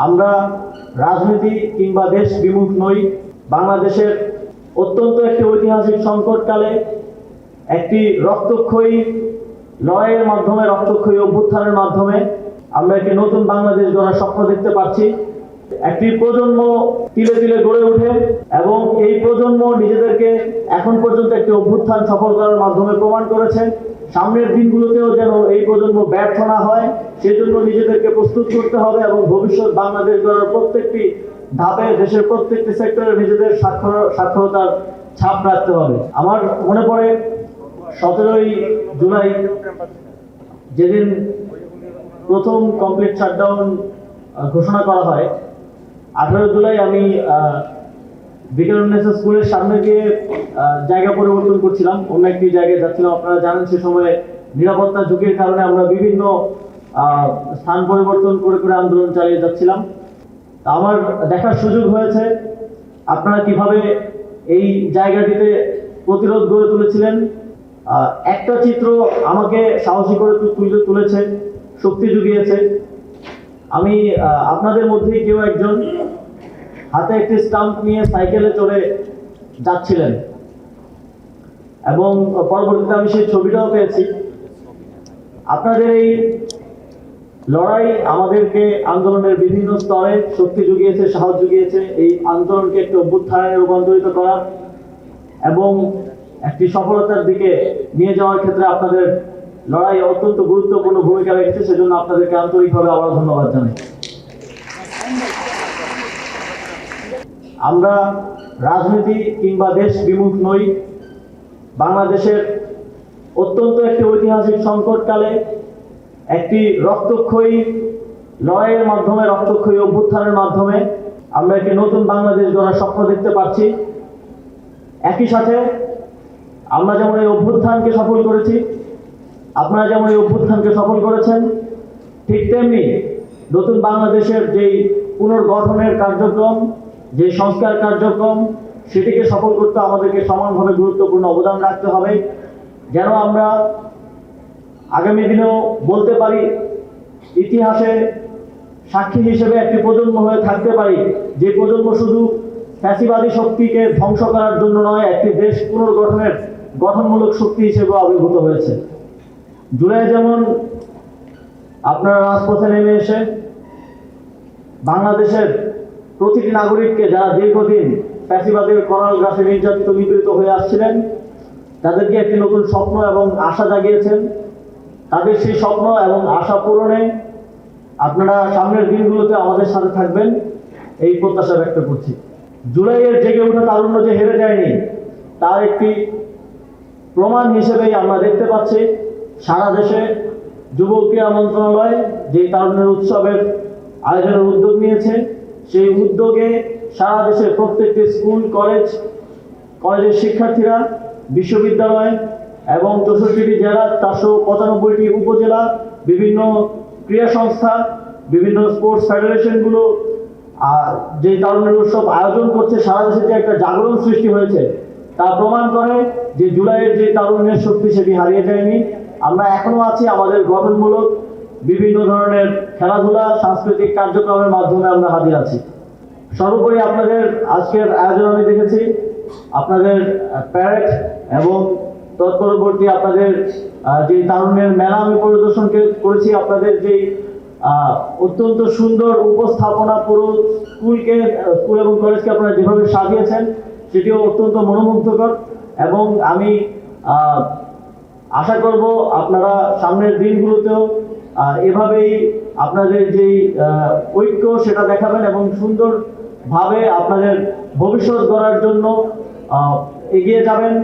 আমরা রাজনীতি কিংবা দেশ বিমুখ নই। বাংলাদেশের অত্যন্ত একটি ঐতিহাসিক সংকটকালে একটি রক্তক্ষয়ী লড়াইয়ের মাধ্যমে, রক্তক্ষয়ী অভ্যুত্থানের মাধ্যমে আমরা একটি নতুন বাংলাদেশ গড়ার স্বপ্ন দেখতে পাচ্ছি। একটি প্রজন্ম তিলে তিলে গড়ে ওঠে এবং এই প্রজন্ম নিজেদেরকে এখন পর্যন্ত একটি অভ্যুত্থান সফল করার মাধ্যমে প্রমাণ করেছে। সামনের দিনগুলোতেও যেন এই প্রজন্ম ব্যর্থ না হয় সেজন্য নিজেদেরকে প্রস্তুত করতে হবে এবং ভবিষ্যৎ বাংলাদেশ গড়ার প্রত্যেকটি ধাপে দেশের প্রত্যেকটি সেক্টরে নিজেদের সাক্ষরতার ছাপ রাখতে হবে। আমার মনে পড়ে 17ই জুলাই যেদিন প্রথম কমপ্লিট শাটডাউন ঘোষণা করা হয়, 18 জুলাই আমি বিকেলনেসা স্কুলের সামনে গিয়ে জায়গা পরিবর্তন করছিলাম, অন্য একটি জায়গায় যাচ্ছিলাম। আপনারা জানেন সে সময় নিরাপত্তা ঝুঁকির কারণে আমরা বিভিন্ন স্থান পরিবর্তন করে করে আন্দোলন চালিয়ে যাচ্ছিলাম। আমার দেখার সুযোগ হয়েছে আপনারা কিভাবে এই জায়গাটিতে প্রতিরোধ গড়ে তুলেছিলেন। একটা চিত্র আমাকে সাহসী করে তুলেছে, শক্তি জুগিয়েছে। আমি আপনাদের মধ্যেই কেউ একজন হাতে একটি স্টাম্প নিয়ে সাইকেলে চড়ে যাচ্ছিলেন এবং পরবর্তীতে আমি সেই ছবিটাও পেয়েছি। আপনাদের এই লড়াই আমাদেরকে আন্দোলনের বিভিন্ন স্তরে শক্তি জুগিয়েছে, সাহস জুগিয়েছে এই আন্দোলনকে একটি অভ্যুত্থানে রূপান্তরিত করা এবং একটি সফলতার দিকে নিয়ে যাওয়ার ক্ষেত্রে আপনাদের লড়াই অত্যন্ত গুরুত্বপূর্ণ ভূমিকা রেখেছে। সেজন্য আপনাদেরকে আন্তরিকভাবে আবার ধন্যবাদ জানাই। আমরা রাজনীতি কিংবা দেশ বিমুখ নই। বাংলাদেশের অত্যন্ত একটি ঐতিহাসিক সংকটকালে একটি রক্তক্ষয়ী লড়াইয়ের মাধ্যমে, রক্তক্ষয়ী অভ্যুত্থানের মাধ্যমে আমরা একটি নতুন বাংলাদেশ গড়ার স্বপ্ন দেখতে পাচ্ছি। একই সাথে আমরা যেমন এই অভ্যুত্থানকে সফল করেছি, আপনারা যেমন এই অভ্যুত্থানকে সফল করেছেন, ঠিক তেমনি নতুন বাংলাদেশের যেই পুনর্গঠনের কার্যক্রম, যে সংস্কার কার্যক্রম, সেটিকে সফল করতে আমাদেরকে সমানভাবে গুরুত্বপূর্ণ অবদান রাখতে হবে, যেন আমরা আগামী দিনেও বলতে পারি, ইতিহাসে সাক্ষী হিসেবে একটি প্রজন্ম হয়ে থাকতে পারি, যে প্রজন্ম শুধু ফ্যাসিবাদী শক্তিকে ধ্বংস করার জন্য নয়, একটি দেশ পুনর্গঠনের গঠনমূলক শক্তি হিসেবে আবির্ভূত হয়েছে। জুলাই যেমন আপনারা রাজপথে নেমে এসে বাংলাদেশের প্রতিটি নাগরিককে, যারা দীর্ঘদিন ফ্যাসিবাদের করাল গ্রাসে নির্যাতিত নিপীড়িত হয়ে আসছিলেন, তাদেরকে একটি নতুন স্বপ্ন এবং আশা জাগিয়েছেন। তাদের সেই স্বপ্ন এবং আশা পূরণে আপনারা সামনের দিনগুলোতে আমাদের সাথে থাকবেন এই প্রত্যাশা ব্যক্ত করছি। জুলাইয়ের জেগে ওঠা তারুণ্য যে হেরে যায়নি, তার একটি প্রমাণ হিসেবেই আমরা দেখতে পাচ্ছি সারা দেশে যুব ক্রীড়া মন্ত্রণালয় যে তারুণ্যের উৎসবের আয়োজনের উদ্যোগ নিয়েছে। সেই উদ্যোগে সারা দেশের প্রত্যেকটি স্কুল, কলেজের শিক্ষার্থীরা, বিশ্ববিদ্যালয় এবং 64টি জেলা, 495টি উপজেলা, বিভিন্ন ক্রীড়া সংস্থা, বিভিন্ন স্পোর্টস ফেডারেশনগুলো যে তারুণ্যের উৎসব আয়োজন করছে, সারা দেশে যে একটা জাগরণ সৃষ্টি হয়েছে তা প্রমাণ করে যে জুলাইয়ের যে তারুণ্যের শক্তি সেটি হারিয়ে যায়নি। আমরা এখনো আছি, আমাদের গঠনমূলক বিভিন্ন ধরনের খেলাধুলা, সাংস্কৃতিক কার্যক্রমের মাধ্যমে আমরা হাজির আছি। সর্বোপরি আপনাদের আজকের আয়োজন আমি দেখেছি, আপনাদের প্যারেড এবং তৎপরবর্তী আপনাদের যে তারুণ্যের মেলা আমি পরিদর্শন করেছি। আপনাদের যে অত্যন্ত সুন্দর উপস্থাপনা, পুরো স্কুল এবং কলেজকে আপনারা যেভাবে সাজিয়েছেন সেটিও অত্যন্ত মনোমুগ্ধকর এবং আমি আশা করব আপনারা সামনের দিনগুলোতেও এভাবেই আপনাদের যেই ঐক্য সেটা দেখাবেন এবং সুন্দরভাবে আপনাদের ভবিষ্যৎ গড়ার জন্য এগিয়ে যাবেন।